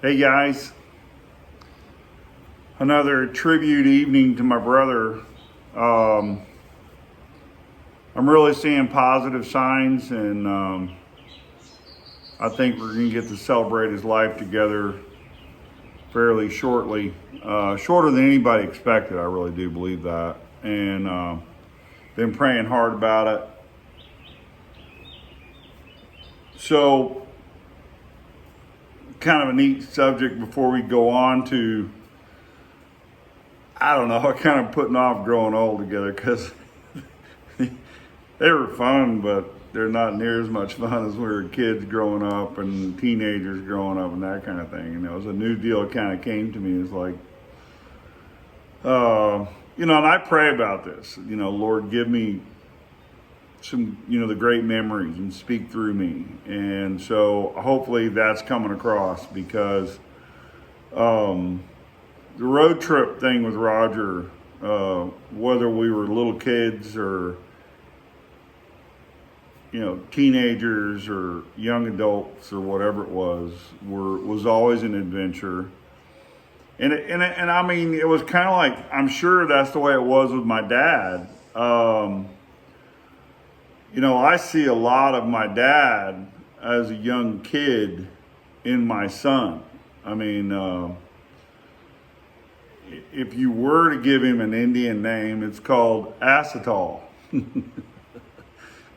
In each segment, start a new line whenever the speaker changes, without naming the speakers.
Hey guys, another tribute evening to my brother. Um, I'm really seeing positive signs, and I think we're going to get to celebrate his life together fairly shortly. Shorter than anybody expected, I really do believe that. And been praying hard about it. So, kind of a neat subject before we go on to, I don't know, I kind of putting off growing old together because they were fun, but they're not near as much fun as we were kids growing up and teenagers growing up and that kind of thing. And it was a new deal that kind of came to me. It's like, and I pray about this, Lord, give me some, the great memories and speak through me. And so hopefully that's coming across because the road trip thing with Roger, whether we were little kids or teenagers or young adults or whatever it was always an adventure. And I mean, it was kind of like, I'm sure that's the way it was with my dad. I see a lot of my dad as a young kid in my son. I mean, if you were to give him an Indian name, it's called Acetal.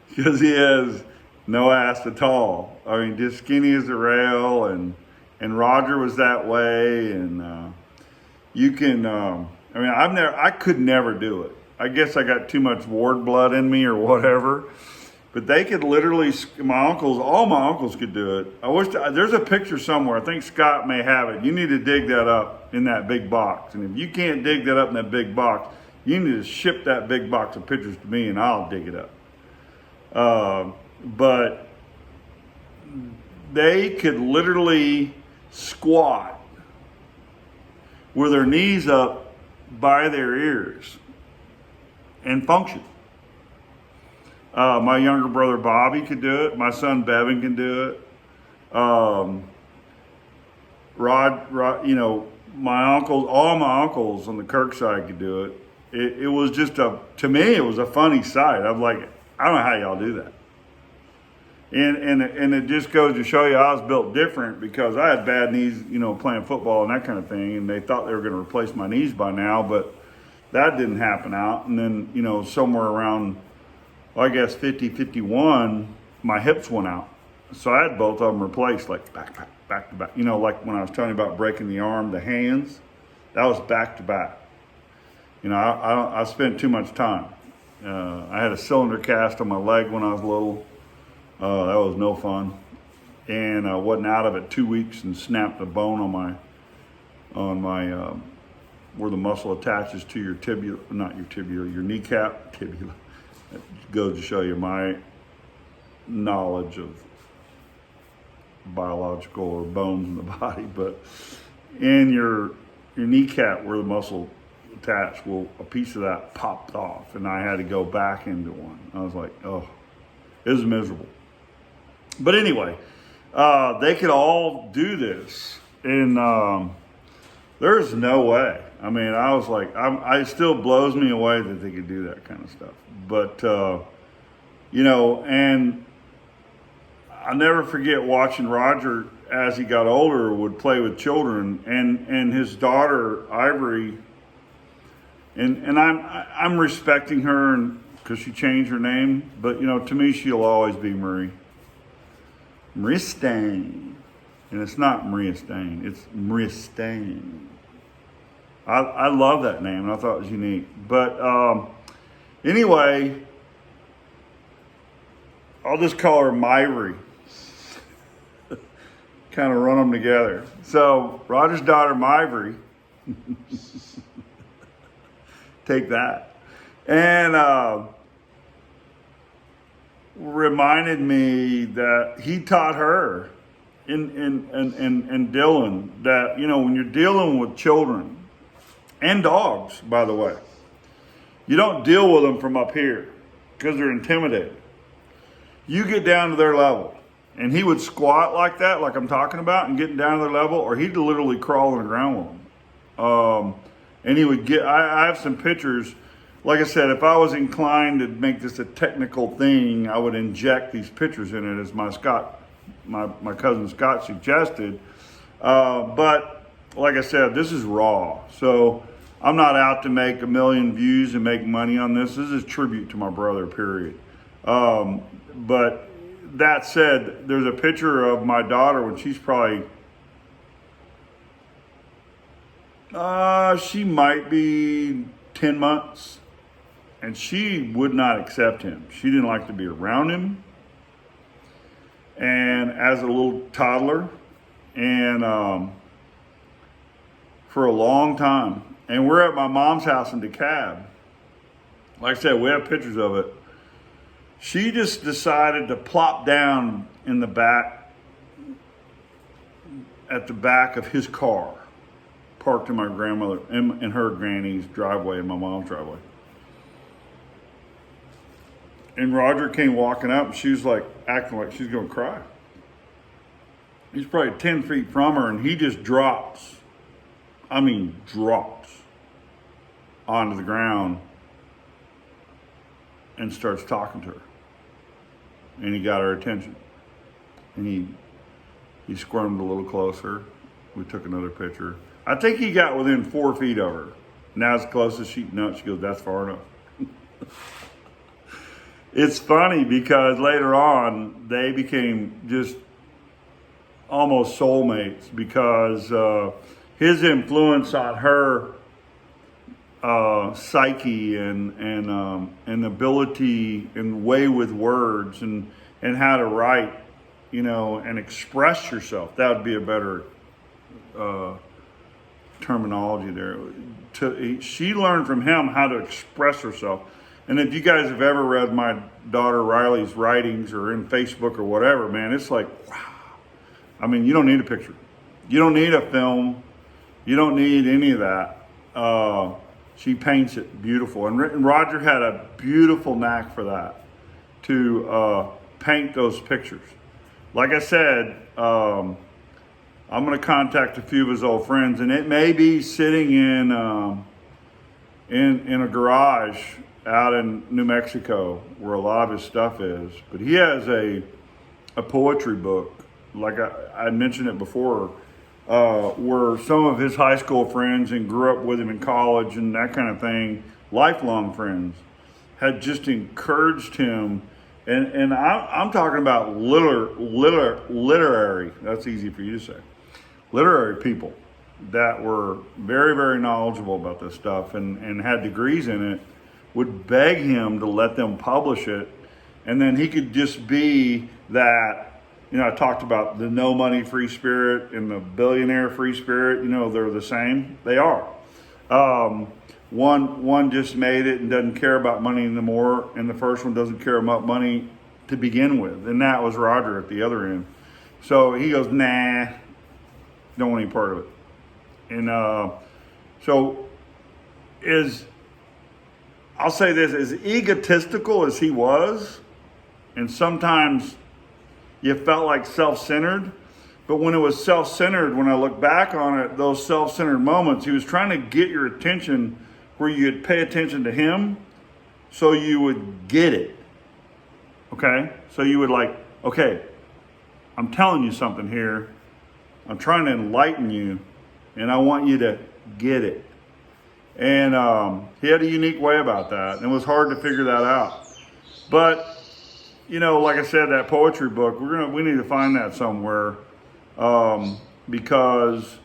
Because he has no ass at all. I mean, just skinny as a rail, and Roger was that way. And I could never do it. I guess I got too much ward blood in me or whatever. But they could literally, all my uncles could do it. There's a picture somewhere. I think Scott may have it. You need to dig that up in that big box. And if you can't dig that up in that big box, you need to ship that big box of pictures to me and I'll dig it up. But they could literally squat with their knees up by their ears and function. My younger brother Bobby could do it. My son Bevan can do it. My uncles, all my uncles on the Kirk side could do it. It was just to me, it was a funny sight. I'm like, I don't know how y'all do that. And it just goes to show you I was built different because I had bad knees, playing football and that kind of thing. And they thought they were going to replace my knees by now, but that didn't happen out. And then, somewhere around, I guess 50, 51, my hips went out. So I had both of them replaced, like back to back. Like when I was telling you about breaking the arm, the hands, that was back to back. I spent too much time. I had a cylinder cast on my leg when I was little. That was no fun. And I wasn't out of it 2 weeks and snapped a bone on my where the muscle attaches to your tibia, not your tibia, your kneecap, tibia. That goes to show you my knowledge of biological or bones in the body. But in your kneecap where the muscle attached, a piece of that popped off and I had to go back into one. I was like, oh, it was miserable. But anyway, they could all do this, and there's no way. I mean, I was like, it still blows me away that they could do that kind of stuff. But, and I'll never forget watching Roger as he got older would play with children, and his daughter, Ivory, and I'm respecting her because she changed her name, but to me she'll always be Marie Stain, and it's not Maria Stain, it's Maria Stain. I love that name, and I thought it was unique. But anyway, I'll just call her Myrie. Kind of run them together. So Roger's daughter, Myrie. Take that. And reminded me that he taught her and Dylan that, when you're dealing with children and dogs, by the way, you don't deal with them from up here because they're intimidated. You get down to their level and he would squat like that, like I'm talking about, and getting down to their level, or he'd literally crawl on the ground with them. And he would get, I have some pictures. Like I said, if I was inclined to make this a technical thing, I would inject these pictures in it, as my cousin Scott suggested. But like I said, this is raw. So I'm not out to make 1 million views and make money on this. This is a tribute to my brother, period. But that said, there's a picture of my daughter when she's probably, she might be 10 months, and she would not accept him. She didn't like to be around him. And as a little toddler, and for a long time, and we're at my mom's house in DeKalb. Like I said, we have pictures of it. She just decided to plop down in the back, at the back of his car, parked in my grandmother, in her granny's driveway, in my mom's driveway. And Roger came walking up, and she was like acting like she's gonna cry. He's probably 10 feet from her, and he just drops onto the ground and starts talking to her. And he got her attention. And he squirmed a little closer. We took another picture. I think he got within 4 feet of her. Now as close as she goes, that's far enough. It's funny because later on, they became just almost soulmates, because his influence on her psyche and ability and way with words and how to write, and express yourself. That would be a better terminology there. She learned from him how to express herself. And if you guys have ever read my daughter Riley's writings or in Facebook or whatever, man, it's like, wow. I mean, you don't need a picture. You don't need a film. You don't need any of that. She paints it beautiful. And Roger had a beautiful knack for that, to paint those pictures. Like I said, I'm going to contact a few of his old friends, and it may be sitting in a garage out in New Mexico where a lot of his stuff is. But he has a poetry book, like I mentioned it before, where some of his high school friends and grew up with him in college and that kind of thing, lifelong friends, had just encouraged him. And I'm talking about literary, that's easy for you to say, literary people that were very, very knowledgeable about this stuff and had degrees in it, would beg him to let them publish it. And then he could just be that, I talked about the no money free spirit and the billionaire free spirit, they're the same. They are. One just made it and doesn't care about money anymore, and the first one doesn't care about money to begin with. And that was Roger at the other end. So he goes, nah, don't want any part of it. And I'll say this, as egotistical as he was, and sometimes you felt like self-centered, but when it was self-centered, when I look back on it, those self-centered moments, he was trying to get your attention where you'd pay attention to him so you would get it, okay? So you would okay, I'm telling you something here. I'm trying to enlighten you, and I want you to get it. And he had a unique way about that, and it was hard to figure that out. But, like I said, that poetry book, we need to find that somewhere, because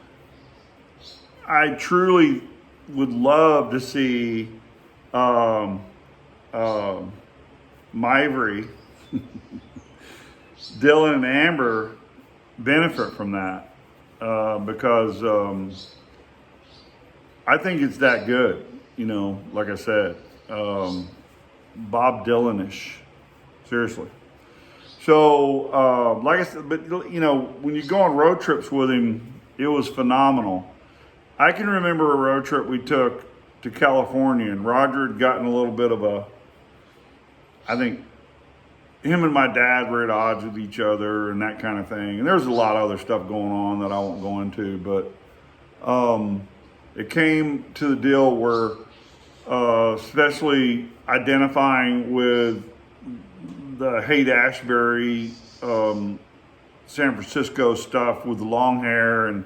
I truly would love to see Myvery, Dylan and Amber benefit from that, because I think it's that good, like I said, Bob Dylan-ish, seriously. So, like I said, but when you go on road trips with him, it was phenomenal. I can remember a road trip we took to California, and Roger had gotten a little bit of I think him and my dad were at odds with each other and that kind of thing. And there's a lot of other stuff going on that I won't go into, but it came to the deal where, especially identifying with the Haight-Ashbury, San Francisco stuff with the long hair and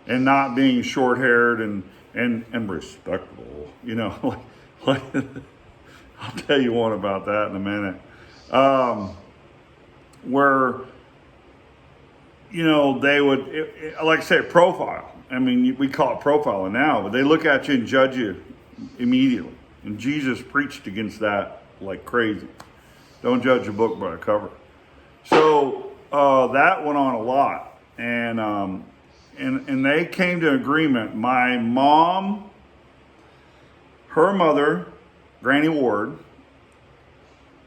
not being short haired and respectable, you know, like I'll tell you one about that in a minute. Where, you know, they would, like I say, profile. I mean, we call it profiling now, but they look at you and judge you immediately. And Jesus preached against that like crazy. Don't judge a book by a cover. So that went on a lot. And they came to agreement. My mom, her mother, Granny Ward,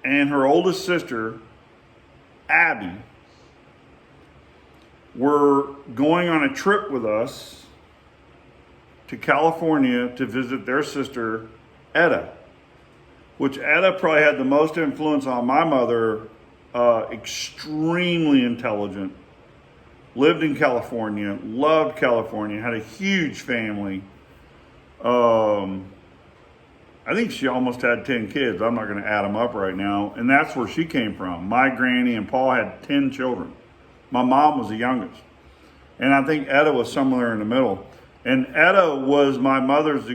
and her oldest sister, Abby, were going on a trip with us to California to visit their sister, Etta, which Etta probably had the most influence on my mother. Extremely intelligent, lived in California, loved California, had a huge family. I think she almost had 10 kids. I'm not going to add them up right now. And that's where she came from. My granny and Paul had 10 children. My mom was the youngest. And I think Etta was somewhere in the middle. And Etta was my mother's,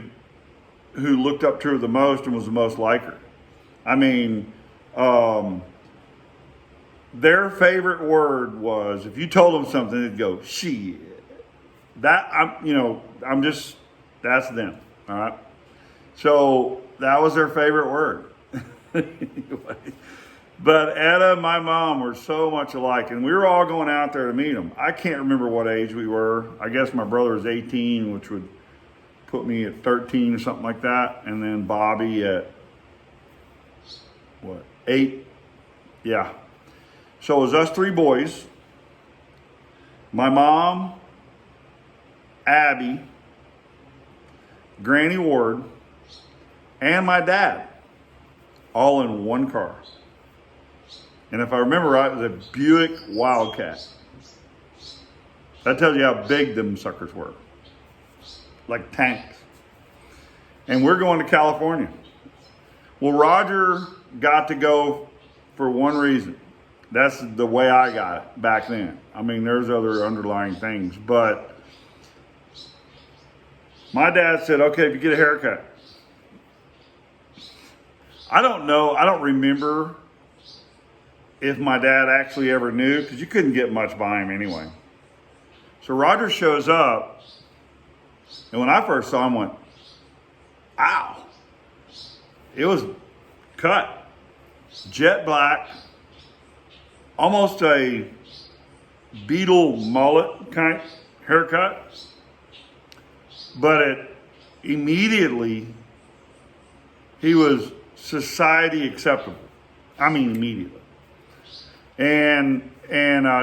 who looked up to her the most and was the most like her. I mean, their favorite word was, if you told them something, they'd go, shit. That's them, all right? So that was their favorite word. Anyway, but Etta and my mom were so much alike, and we were all going out there to meet them. I can't remember what age we were. I guess my brother was 18, which would put me at 13 or something like that, and then Bobby at, 8? Yeah. So it was us three boys, my mom, Abby, Granny Ward, and my dad, all in one car. And if I remember right, it was a Buick Wildcat. That tells you how big them suckers were. Like tanks. And we're going to California. Well, Roger got to go for one reason. That's the way I got it back then. I mean, there's other underlying things, but my dad said, okay, if you get a haircut. I don't know. I don't remember if my dad actually ever knew, because you couldn't get much by him anyway. So Roger shows up, and when I first saw him, I went, ow. It was cut, jet black, almost a Beetle mullet kind haircut, but it immediately, he was society acceptable. I mean, immediately. And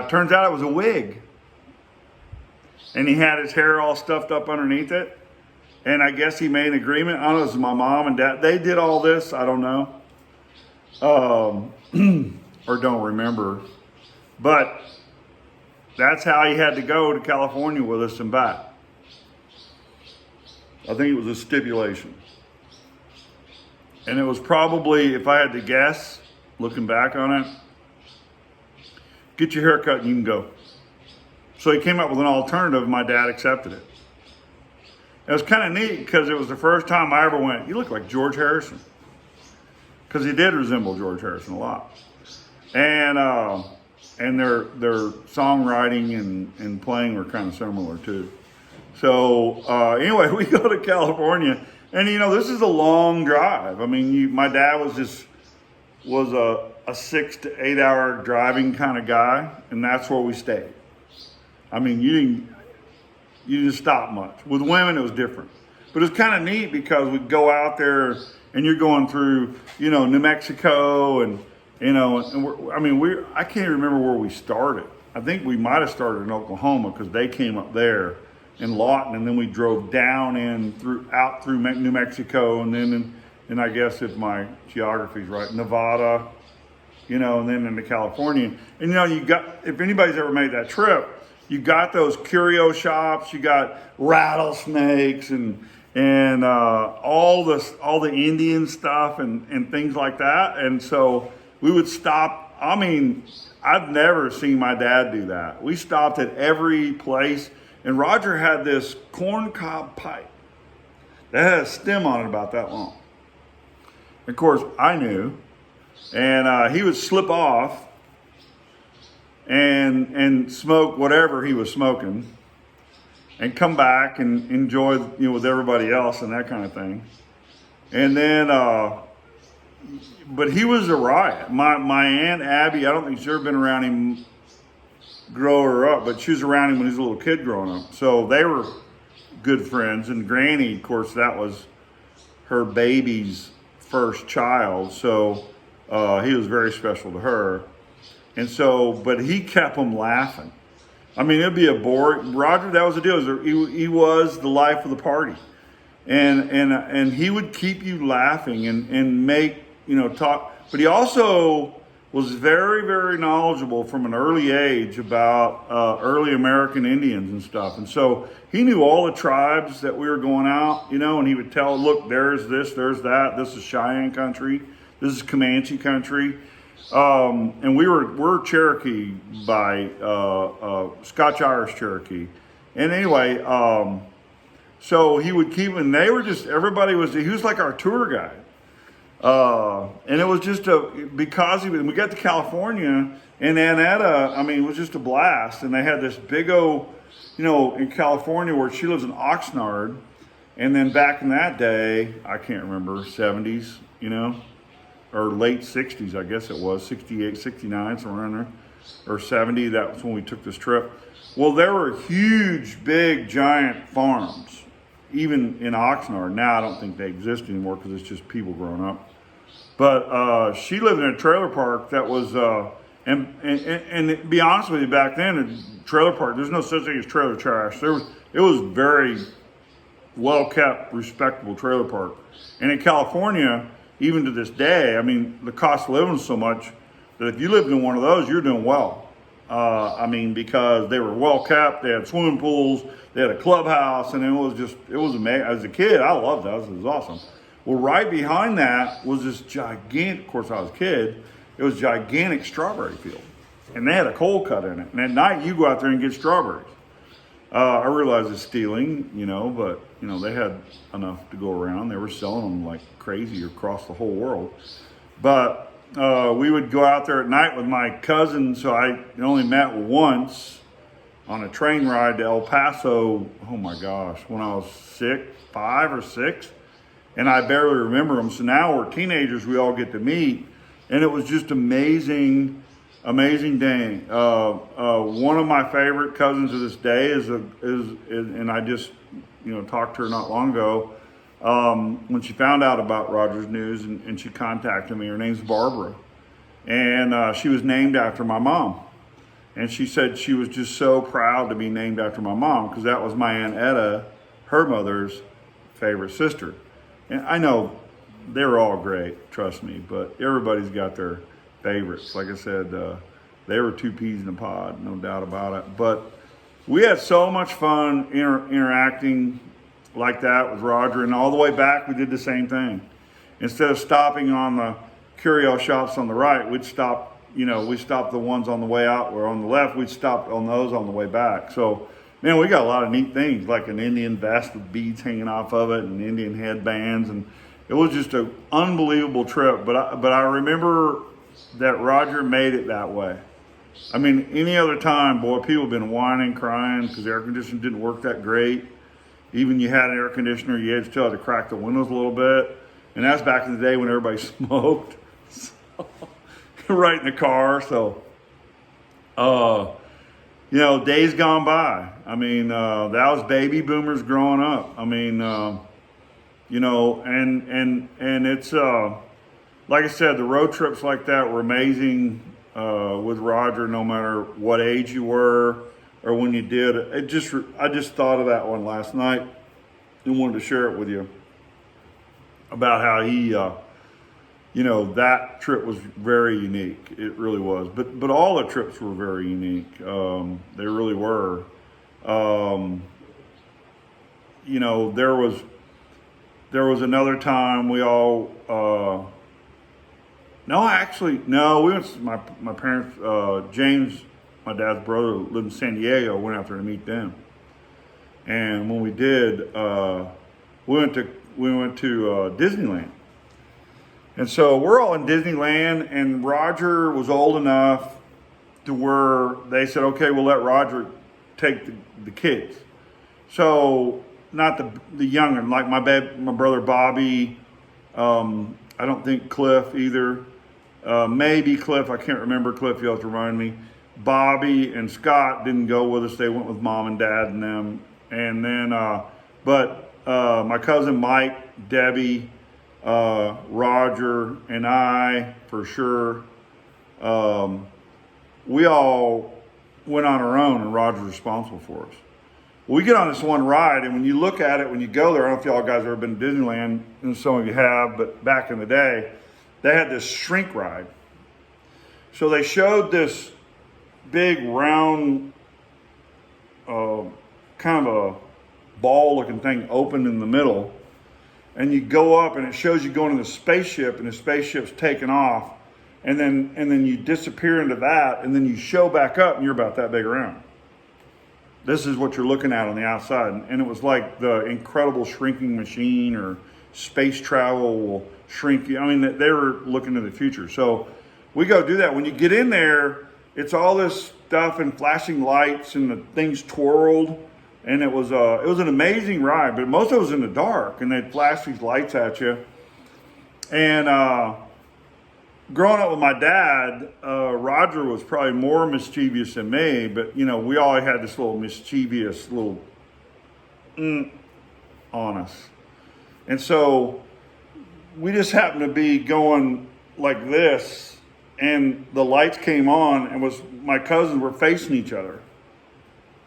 turns out it was a wig. And he had his hair all stuffed up underneath it. And I guess he made an agreement. I don't know, it was my mom and dad. They did all this. I don't know. Or don't remember. But that's how he had to go to California with us and back. I think it was a stipulation. And it was probably, if I had to guess, looking back on it, get your hair cut and you can go. So he came up with an alternative, and my dad accepted it. It was kind of neat because it was the first time I ever went, you look like George Harrison. Because he did resemble George Harrison a lot. And their songwriting and playing were kind of similar too. So anyway, we go to California, and this is a long drive. I mean, my dad was a 6 to 8 hour driving kind of guy, and that's where we stayed. I mean, you didn't stop much. With women, it was different, but it's kind of neat because we'd go out there, and you're going through, New Mexico, and I can't remember where we started. I think we might have started in Oklahoma because they came up there in Lawton, and then we drove down out through New Mexico, and then, and I guess if my geography's right, Nevada, you know, and then into California. And, you know, you got, if anybody's ever made that trip, you got those curio shops, you got rattlesnakes and all the Indian stuff and things like that. And so we would stop. I mean, I've never seen my dad do that. We stopped at every place, and Roger had this corncob pipe that had a stem on it about that long. Of course, I knew, and he would slip off and smoke whatever he was smoking, and come back and enjoy, you know, with everybody else and that kind of thing. And then, but he was a riot. My Aunt Abby, I don't think she's ever been around him grow her up, but she was around him when he was a little kid growing up. So they were good friends. And Granny, of course, that was her baby's first child. So he was very special to her. And so, but he kept them laughing. I mean, it'd be a bore. Roger, that was the deal. He was the life of the party. And he would keep you laughing and make, you know, talk. But he also was very, very knowledgeable from an early age about early American Indians and stuff. And so he knew all the tribes that we were going out, you know, and he would tell, look, there's this, there's that. This is Cheyenne country. This is Comanche country. And we're Cherokee by Scotch-Irish Cherokee. And anyway, so he would keep, and they were just, he was like our tour guide. And it was just because we got to California, and Annetta, I mean, it was just a blast. And they had this big old, you know, in California where she lives in Oxnard. And then back in that day, I can't remember, 70s, you know, or late 60s, I guess it was, 68, 69, somewhere in there, or 70. That was when we took this trip. Well, there were huge, big, giant farms, even in Oxnard. Now I don't think they exist anymore because it's just people growing up. But she lived in a trailer park that was, and to be honest with you, back then, a trailer park, there's no such thing as trailer trash. It was very well-kept, respectable trailer park. And in California, even to this day, I mean, the cost of living is so much that if you lived in one of those, you're doing well. I mean, because they were well kept, they had swimming pools, they had a clubhouse, and it was amazing. As a kid, I loved that. It was awesome. Well, right behind that was this gigantic, of course I was a kid, it was a gigantic strawberry field. And they had a coal cut in it. And at night, you go out there and get strawberries. I realize it's stealing, you know, but, you know, they had enough to go around. They were selling them like crazy across the whole world. But we would go out there at night with my cousin, so I only met once on a train ride to El Paso, oh my gosh, when I was 5 or 6, and I barely remember them. So now we're teenagers, we all get to meet, and it was just amazing day. One of my favorite cousins to this day is and I just, you know, talked to her not long ago, when she found out about Roger's news, and she contacted me. Her name's Barbara, and she was named after my mom. And she said she was just so proud to be named after my mom, because that was my Aunt Etta, her mother's favorite sister. And I know they're all great, trust me, but everybody's got their favorites. Like I said, they were two peas in a pod, no doubt about it. But we had so much fun interacting like that with Roger, and all the way back we did the same thing. Instead of stopping on the curio shops on the right, we'd stop, you know, we stopped the ones on the way out, or on the left, we'd stop on those on the way back. So, man, we got a lot of neat things, like an Indian vest with beads hanging off of it, and Indian headbands, and it was just an unbelievable trip. But I remember that Roger made it that way. I mean, any other time, boy, people have been whining, crying, because the air conditioning didn't work that great. Even you had an air conditioner, you still had to crack the windows a little bit. And that's back in the day when everybody smoked. So, right in the car. So, you know, days gone by. I mean, that was baby boomers growing up. I mean, you know, and it's, like I said, the road trips like that were amazing with Roger, no matter what age you were or when you did it. I just thought of that one last night and wanted to share it with you about how he, that trip was very unique. It really was. But all the trips were very unique. They really were. There was another time we all. No, we went to my parents. James, my dad's brother, lived in San Diego. Went out there to meet them, and when we did, we went to Disneyland. And so we're all in Disneyland, and Roger was old enough to where they said, okay, we'll let Roger take the kids. So not the younger, like my brother Bobby. I don't think Cliff either. Maybe Cliff. I can't remember Cliff. You'll have to remind me. Bobby and Scott didn't go with us. They went with mom and dad and them. And then, my cousin Mike, Debbie, Roger, and I, for sure, we all went on our own, and Roger's responsible for us. We get on this one ride, and when you look at it, when you go there, I don't know if y'all guys have ever been to Disneyland, and some of you have, but back in the day, they had this shrink ride. So they showed this big round, kind of a ball-looking thing open in the middle, and you go up, and it shows you going in the spaceship, and the spaceship's taking off, and then you disappear into that, and then you show back up, and you're about that big around. This is what you're looking at on the outside. And it was like the incredible shrinking machine or space travel will shrink you. I mean, they were looking to the future. So we go do that. When you get in there, it's all this stuff and flashing lights and the things twirled. And it was an amazing ride, but most of it was in the dark, and they'd flash these lights at you. And growing up with my dad, Roger was probably more mischievous than me, but we all had this little mischievous little on us. And so we just happened to be going like this, and the lights came on, and my cousins were facing each other.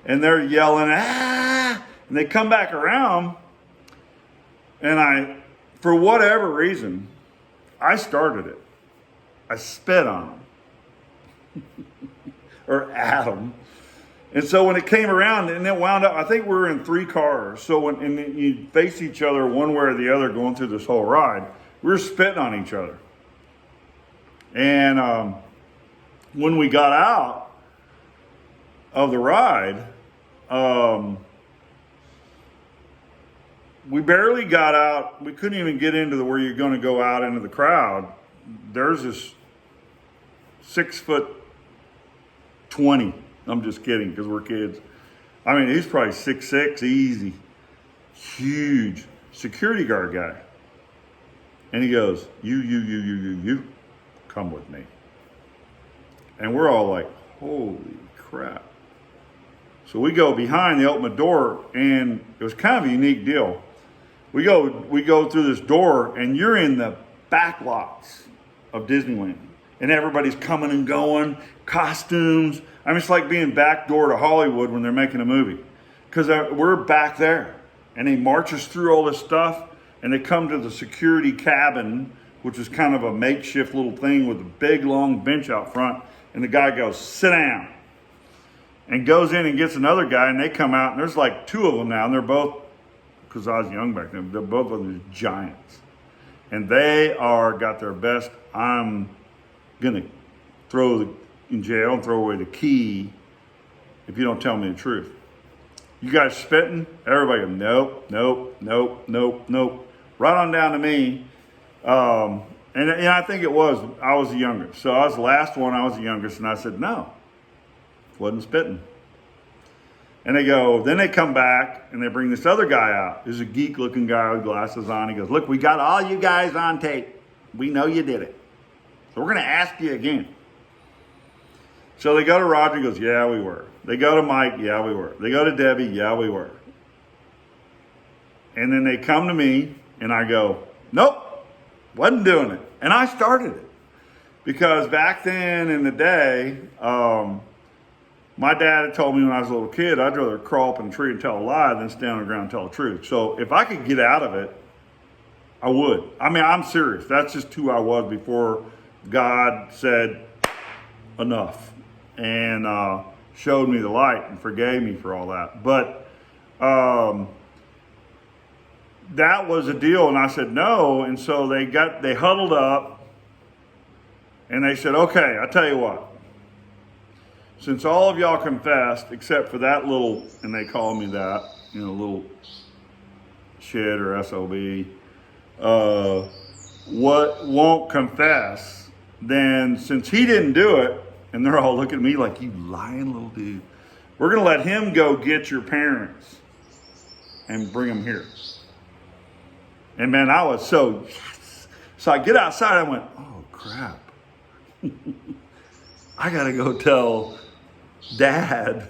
And they're yelling, ah! And they come back around, and for whatever reason, I started it. I spit on them or at them. And so when it came around and it wound up, I think we were in 3 cars. So and you face each other one way or the other going through this whole ride, we were spitting on each other. And when we got out of the ride, we barely got out. We couldn't even get into where you're going to go out into the crowd. There's this 6'20". I'm just kidding, because we're kids. I mean, he's probably 6'6", easy. Huge security guard guy. And he goes, you, come with me. And we're all like, holy crap. So we go behind, they open the door, and it was kind of a unique deal. We go through this door, and you're in the back lots of Disneyland. And everybody's coming and going, costumes. I mean, it's like being backdoor to Hollywood when they're making a movie. Because we're back there. And they march us through all this stuff, and they come to the security cabin, which is kind of a makeshift little thing with a big, long bench out front. And the guy goes, sit down. And goes in and gets another guy, and they come out, and there's like 2 of them now, and they're both, because I was young back then, they're both of these giants. And they got their best. I'm going to throw in jail and throw away the key if you don't tell me the truth. You guys spitting? Everybody goes, nope. Right on down to me. And I think I was the youngest. So I was the last one, I was the youngest, and I said, no, wasn't spitting. And then they come back and they bring this other guy out. There's a geek looking guy with glasses on. He goes, look, we got all you guys on tape. We know you did it. So we're going to ask you again. So they go to Roger, he goes, yeah, we were. They go to Mike, yeah, we were. They go to Debbie, yeah, we were. And then they come to me and I go, nope, wasn't doing it. And I started it. Because back then in the day, my dad had told me when I was a little kid, I'd rather crawl up in a tree and tell a lie than stand on the ground and tell the truth. So if I could get out of it, I would. I mean, I'm serious. That's just who I was before God said enough and showed me the light and forgave me for all that. But that was a deal, and I said no. And so they huddled up, and they said, okay, I tell you what. Since all of y'all confessed, except for that little, and they call me that, little shit or SOB, what won't confess, then since he didn't do it, and they're all looking at me like, you lying little dude, we're going to let him go get your parents and bring them here. And man, I was so, yes. So I get outside, I went, oh crap. I got to go tell Dad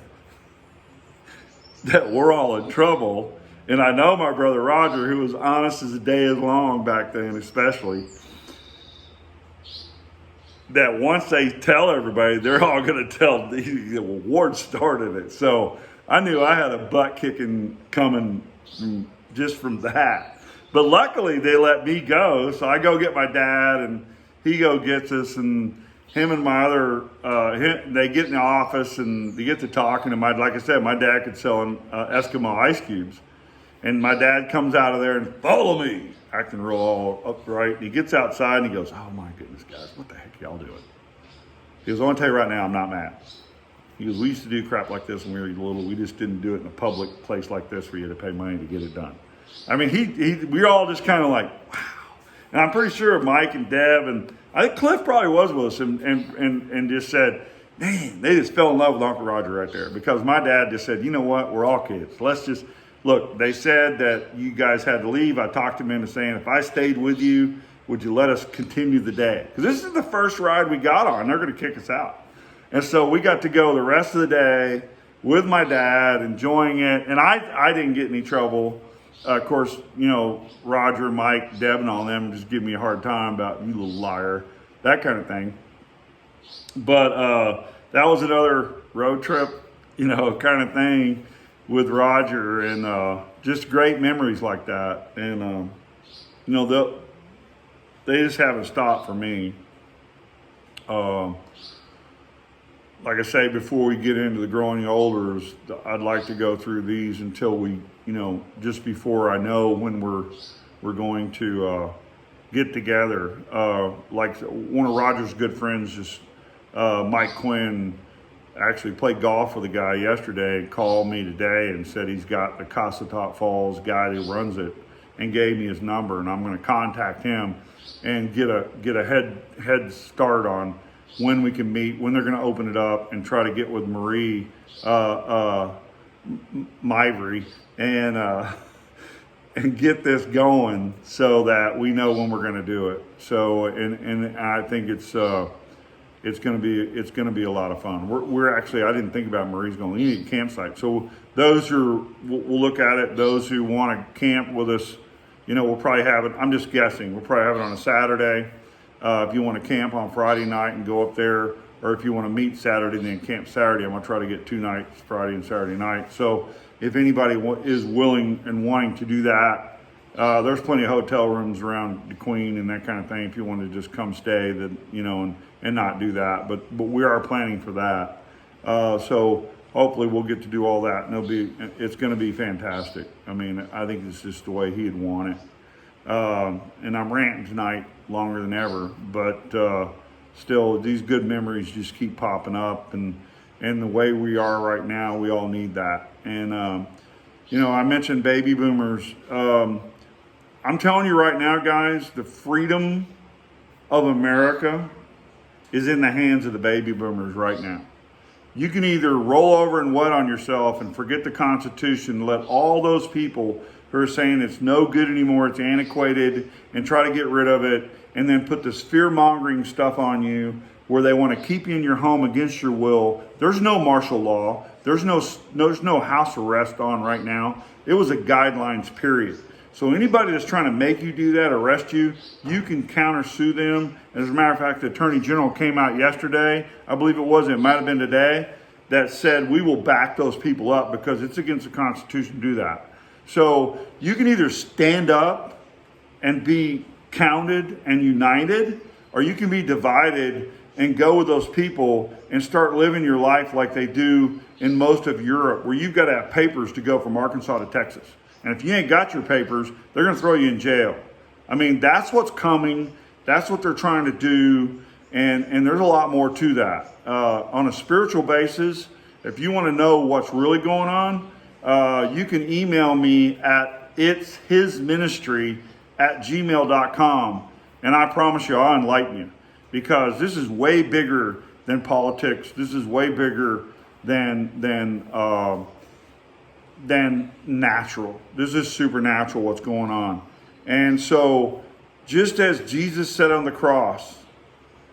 that we're all in trouble. And I know my brother Roger, who was honest as the day is long back then, especially, that once they tell everybody, they're all going to tell, Ward started it. So I knew I had a butt kicking coming just from that. But luckily they let me go. So I go get my dad, and he go gets us, and him and my other, they get in the office and they get to talking. And like I said, my dad could sell Eskimo ice cubes. And my dad comes out of there and follow me, acting real all upright. And he gets outside and he goes, oh my goodness, guys, what the heck y'all doing? He goes, I want to tell you right now, I'm not mad. He goes, we used to do crap like this when we were little. We just didn't do it in a public place like this where you had to pay money to get it done. I mean, we were all just kind of like, wow. And I'm pretty sure Mike and Deb, and I think Cliff probably was with us, and just said, man, they just fell in love with Uncle Roger right there. Because my dad just said, you know what, we're all kids. Let's just, look, they said that you guys had to leave. I talked them into saying, if I stayed with you, would you let us continue the day? Because this is the first ride we got on. They're going to kick us out. And so we got to go the rest of the day with my dad, enjoying it. And I didn't get any trouble. Of course, Roger, Mike, Deb, and all them just give me a hard time about, you little liar, that kind of thing. But that was another road trip, kind of thing with Roger, and just great memories like that. And, they just haven't stopped for me. Like I say, before we get into the growing olders, I'd like to go through these until we, just before I know when we're going to get together. Like one of Roger's good friends, Mike Quinn, actually played golf with a guy yesterday and called me today and said he's got the Cossatot Falls guy who runs it and gave me his number, and I'm going to contact him and get a head start on when we can meet, when they're going to open it up, and try to get with Marie Mivory and get this going so that we know when we're going to do it. So and I think it's going to be a lot of fun. We're actually, I didn't think about Marie's going. We need a campsite. So those who we'll look at it. Those who want to camp with us, we'll probably have it. I'm just guessing. We'll probably have it on a Saturday. If you want to camp on Friday night and go up there, or if you want to meet Saturday and then camp Saturday, I'm going to try to get 2 nights, Friday and Saturday night. So if anybody is willing and wanting to do that, there's plenty of hotel rooms around the Queen and that kind of thing. If you want to just come stay, and not do that, but we are planning for that. So hopefully we'll get to do all that, and it's going to be fantastic. I mean, I think it's just the way he'd want it. And I'm ranting tonight longer than ever, but still, these good memories just keep popping up, and the way we are right now, we all need that. And I mentioned baby boomers. I'm telling you right now, guys, the freedom of America is in the hands of the baby boomers right now. You can either roll over and wet on yourself and forget the Constitution, let all those people who are saying it's no good anymore, it's antiquated, and try to get rid of it, and then put this fear-mongering stuff on you where they want to keep you in your home against your will. There's no martial law. There's no house arrest on right now. It was a guidelines, period. So anybody that's trying to make you do that, arrest you, you can countersue them. As a matter of fact, the Attorney General came out yesterday, I believe it might have been today, that said we will back those people up because it's against the Constitution to do that. So you can either stand up and be counted and united, or you can be divided and go with those people and start living your life like they do in most of Europe, where you've got to have papers to go from Arkansas to Texas. And if you ain't got your papers, they're going to throw you in jail. I mean, that's what's coming. That's what they're trying to do. And there's a lot more to that. On a spiritual basis, if you want to know what's really going on, you can email me at itshisministry@gmail.com. And I promise you, I'll enlighten you. Because this is way bigger than politics. This is way bigger than natural. This is supernatural what's going on. And so, just as Jesus said on the cross,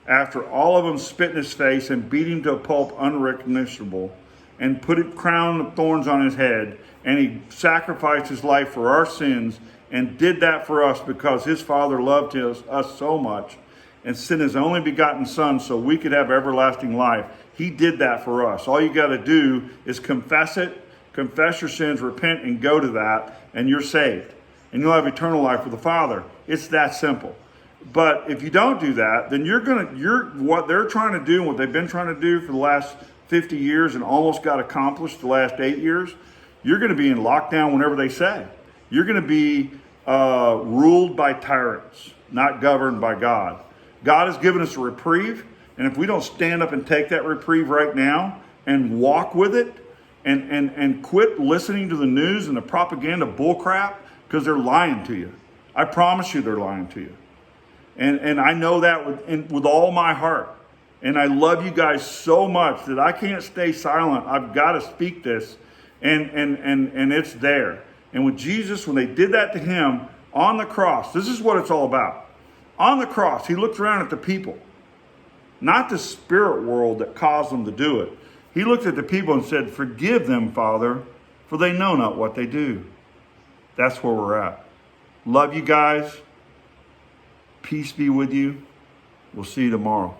after all of them spit in his face and beat him to a pulp unrecognizable, and put a crown of thorns on his head, and he sacrificed his life for our sins, and did that for us because his Father loved us so much, and sent his only begotten Son so we could have everlasting life. He did that for us. All you got to do is confess it, confess your sins, repent, and go to that, and you're saved. And you'll have eternal life with the Father. It's that simple. But if you don't do that, then you're what they're trying to do and what they've been trying to do for the last 50 years and almost got accomplished the last 8 years, you're going to be in lockdown whenever they say. You're going to be ruled by tyrants, not governed by God. God has given us a reprieve, and if we don't stand up and take that reprieve right now and walk with it and quit listening to the news and the propaganda bullcrap, because they're lying to you. I promise you they're lying to you. And I know that with all my heart. And I love you guys so much that I can't stay silent. I've got to speak this, and it's there. And with Jesus, when they did that to him on the cross, this is what it's all about. On the cross, he looked around at the people, not the spirit world that caused them to do it. He looked at the people and said, "Forgive them, Father, for they know not what they do." That's where we're at. Love you guys. Peace be with you. We'll see you tomorrow.